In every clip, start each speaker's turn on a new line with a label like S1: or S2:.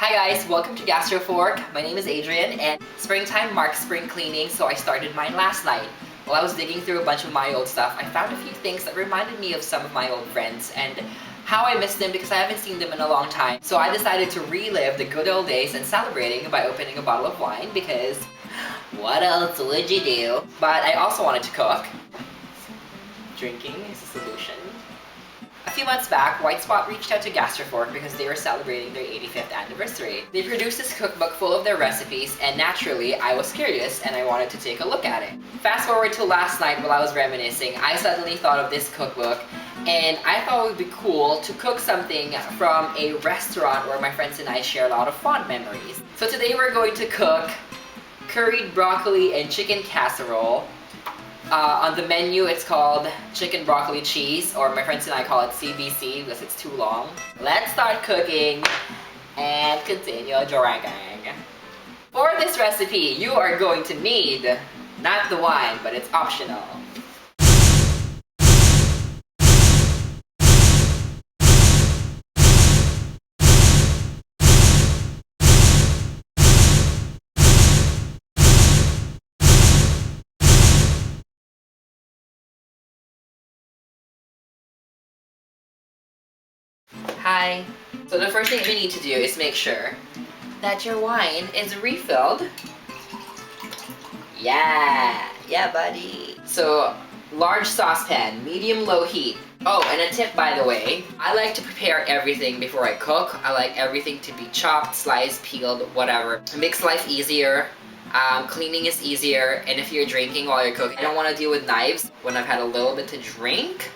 S1: Hi guys, welcome to Casserole. My name is Adrian and springtime marks spring cleaning, so I started mine last night. While I was digging through a bunch of my old stuff, I found a few things that reminded me of some of my old friends and how I miss them because I haven't seen them in a long time. So I decided to relive the good old days and celebrating by opening a bottle of wine because what else would you do? But I also wanted to cook. Drinking is a solution. A few months back, White Spot reached out to Casserole because they were celebrating their 85th anniversary. They produced this cookbook full of their recipes, and naturally, I was curious and I wanted to take a look at it. Fast forward to last night while I was reminiscing, I suddenly thought of this cookbook, and I thought it would be cool to cook something from a restaurant where my friends and I share a lot of fond memories. So today we're going to cook curried broccoli and chicken casserole. On the menu, it's called chicken broccoli cheese, or my friends and I call it CBC because it's too long. Let's start cooking and continue drinking. For this recipe, you are going to need not the wine, but it's optional. Hi. So the first thing you need to do is make sure that your wine is refilled. Yeah, buddy. So large saucepan, medium-low heat. Oh, and a tip by the way, I like to prepare everything before I cook. I like everything to be chopped, sliced, peeled, whatever. It makes life easier. Cleaning is easier, and if you're drinking while you're cooking, I don't want to deal with knives when I've had a little bit to drink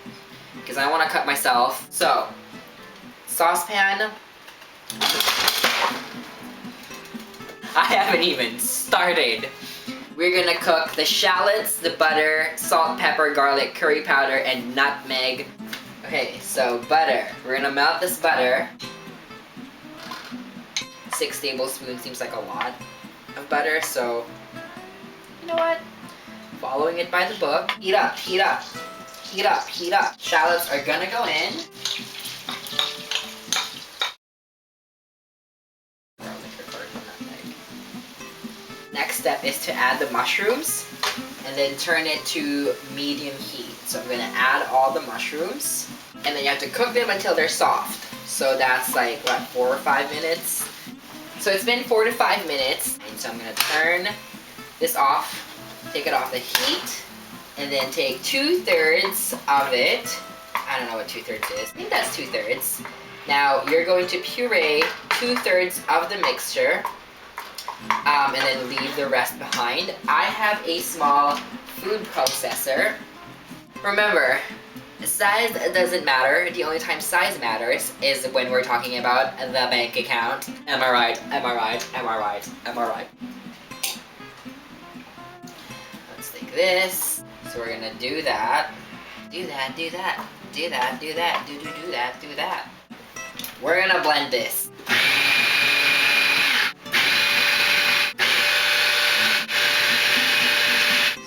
S1: because I want to cut myself. So saucepan. I haven't even started. We're gonna cook the shallots, the butter, salt, pepper, garlic, curry powder, and nutmeg. Okay, so butter. We're gonna melt this butter. 6 tablespoons seems like a lot of butter, so you know what? Following it by the book. Heat up, heat up, heat up, heat up. Shallots are gonna go in. Next step is to add the mushrooms and then turn it to medium heat. So I'm gonna add all the mushrooms and then you have to cook them until they're soft. So that's like, what, 4 or 5 minutes? So it's been 4 to 5 minutes. And so I'm gonna turn this off, take it off the heat, and then take 2/3 of it. I don't know what 2/3 is. I think that's 2/3. Now you're going to puree 2/3 of the mixture. And then leave the rest behind. I have a small food processor. Remember, size doesn't matter. The only time size matters is when we're talking about the bank account. Am I right? Am I right? Am I right? Am I right? Let's take this. So we're gonna do that. Do that, do that, do that, do that, do that, do that. We're gonna blend this.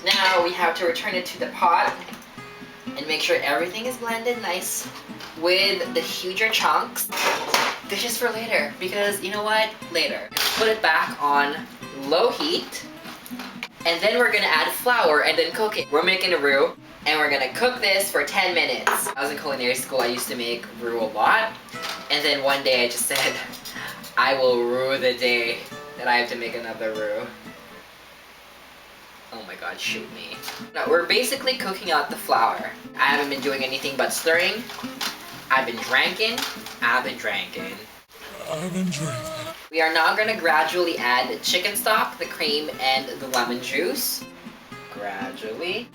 S1: Now we have to return it to the pot and make sure everything is blended nice with the huger chunks. This is for later because you know what? Later. Put it back on low heat and then we're gonna add flour and then cook it. We're making a roux and we're gonna cook this for 10 minutes. I was in culinary school, I used to make roux a lot, and then one day I just said, I will rue the day that I have to make another roux. Oh my god, shoot me. Now, we're basically cooking out the flour. I haven't been doing anything but stirring. I've been drinking. We are now going to gradually add the chicken stock, the cream, and the lemon juice. Gradually.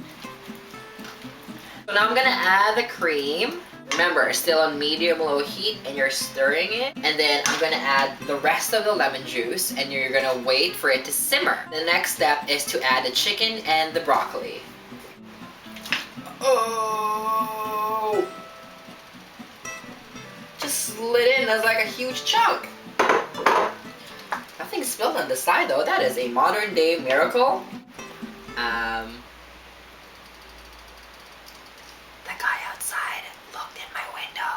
S1: So now I'm going to add the cream. Remember, still on medium-low heat, and you're stirring it. And then I'm gonna add the rest of the lemon juice, and you're gonna wait for it to simmer. The next step is to add the chicken and the broccoli. Oh! Just slid in as like a huge chunk. Nothing spilled on the side though. That is a modern-day miracle. The guy outside looked in my window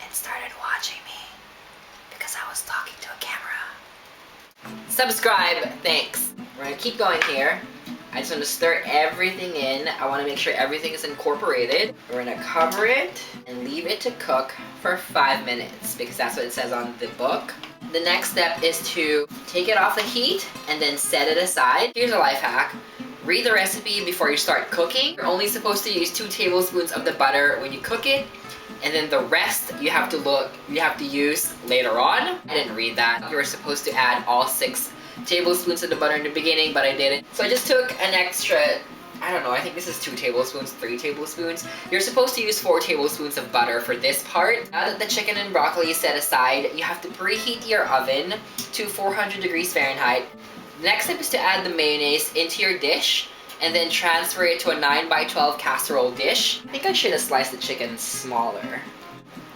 S1: and started watching me because I was talking to to a camera. Subscribe, thanks. We're gonna keep going here. I just want to stir everything in. I want to make sure everything is incorporated. We're gonna cover it and leave it to cook for 5 minutes because that's what it says on the book. The next step is to take it off the heat and then set it aside. Here's a life hack. Read the recipe before you start cooking. You're only supposed to use 2 tablespoons of the butter when you cook it, and then the rest you have to use later on. I didn't read that. You were supposed to add all 6 tablespoons of the butter in the beginning, but I didn't. So I just took an extra, I don't know, I think this is 2 tablespoons, 3 tablespoons. You're supposed to use 4 tablespoons of butter for this part. Now that the chicken and broccoli is set aside, you have to preheat your oven to 400 degrees Fahrenheit. The next step is to add the mayonnaise into your dish and then transfer it to a 9x12 casserole dish. I think I should have sliced the chicken smaller.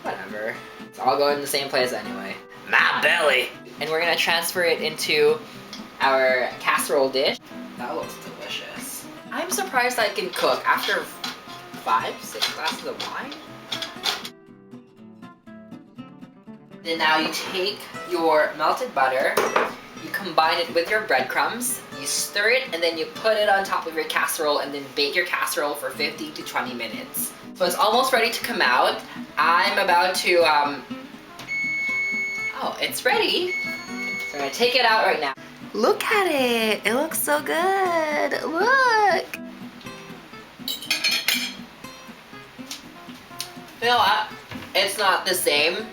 S1: Whatever. It's all going in the same place anyway. My belly! And we're gonna transfer it into our casserole dish. That looks delicious. I'm surprised I can cook after 5-6 glasses of wine. Then now you take your melted butter, you combine it with your breadcrumbs, you stir it, and then you put it on top of your casserole and then bake your casserole for 15 to 20 minutes. So it's almost ready to come out. I'm about to, oh, it's ready. So I'm gonna take it out right now. Look at it, it looks so good, look. You know what, it's not the same.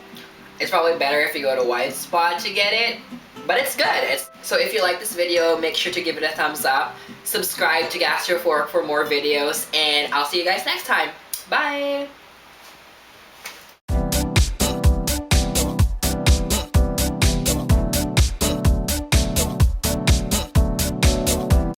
S1: It's probably better if you go to White Spot to get it, but it's good. So if you like this video, make sure to give it a thumbs up, subscribe to Casserole for more videos, and I'll see you guys next time. Bye!